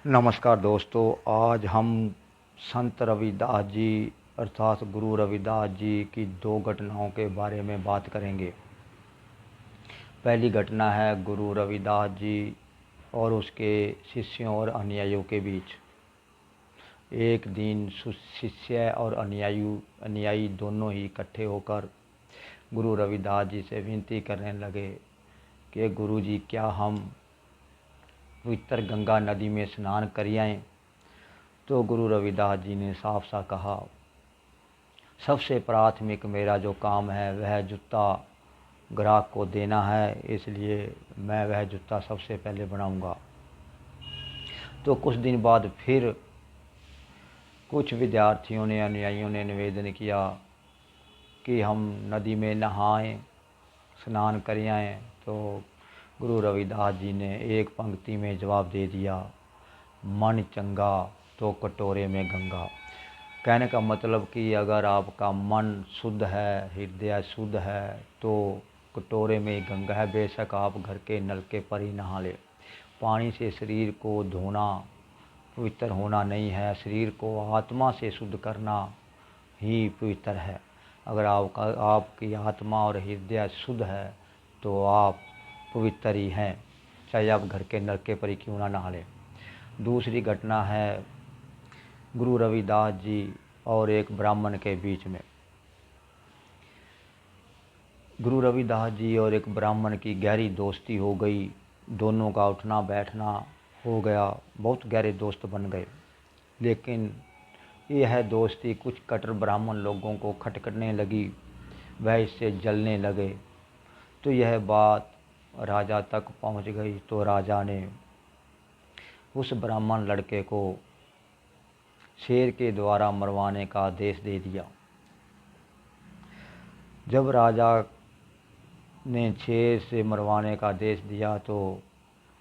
नमस्कार दोस्तों। आज हम संत रविदास जी अर्थात गुरु रविदास जी की दो घटनाओं के बारे में बात करेंगे। पहली घटना है गुरु रविदास जी और उसके शिष्यों और अनुयायियों के बीच। एक दिन शिष्य और अनुयायी दोनों ही इकट्ठे होकर गुरु रविदास जी से विनती करने लगे कि गुरु जी, क्या हम पवित्र गंगा नदी में स्नान कर आएँ। तो गुरु रविदास जी ने साफ सा कहा, सबसे प्राथमिक मेरा जो काम है वह जूता ग्राहक को देना है, इसलिए मैं वह जूता सबसे पहले बनाऊंगा। तो कुछ दिन बाद फिर कुछ विद्यार्थियों ने, अनुयायियों ने निवेदन किया कि हम नदी में नहाएं, स्नान कर आएँ। तो गुरु रविदास जी ने एक पंक्ति में जवाब दे दिया, मन चंगा तो कटोरे में गंगा। कहने का मतलब कि अगर आपका मन शुद्ध है, हृदय शुद्ध है, तो कटोरे में गंगा है। बेशक आप घर के नलके पर ही नहा ले। पानी से शरीर को धोना पवित्र होना नहीं है, शरीर को आत्मा से शुद्ध करना ही पवित्र है। अगर आपकी आत्मा और हृदय शुद्ध है तो आप पवित्र ही हैं, चाहे आप घर के नलके पर ही क्यों ना नहा लें। दूसरी घटना है गुरु रविदास जी और एक ब्राह्मण के बीच में। गुरु रविदास जी और एक ब्राह्मण की गहरी दोस्ती हो गई। दोनों का उठना बैठना हो गया, बहुत गहरे दोस्त बन गए। लेकिन यह दोस्ती कुछ कट्टर ब्राह्मण लोगों को खटखटने लगी, वह इससे जलने लगे। तो यह बात राजा तक पहुंच गई। तो राजा ने उस ब्राह्मण लड़के को शेर के द्वारा मरवाने का आदेश दे दिया। जब राजा ने शेर से मरवाने का आदेश दिया तो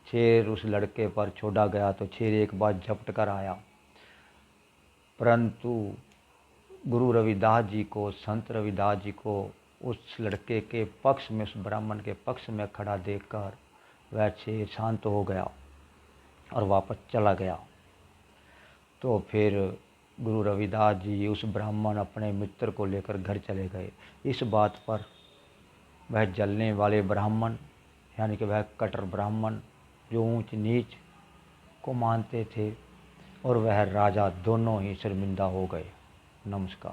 शेर उस लड़के पर छोड़ा गया। तो शेर एक बार झपट कर आया, परंतु गुरु रविदास जी को, संत रविदास जी को उस लड़के के पक्ष में, उस ब्राह्मण के पक्ष में खड़ा देखकर वह शेर शांत हो गया और वापस चला गया। तो फिर गुरु रविदास जी उस ब्राह्मण अपने मित्र को लेकर घर चले गए। इस बात पर वह जलने वाले ब्राह्मण, यानी कि वह कट्टर ब्राह्मण जो ऊंच नीच को मानते थे, और वह राजा दोनों ही शर्मिंदा हो गए। नमस्कार।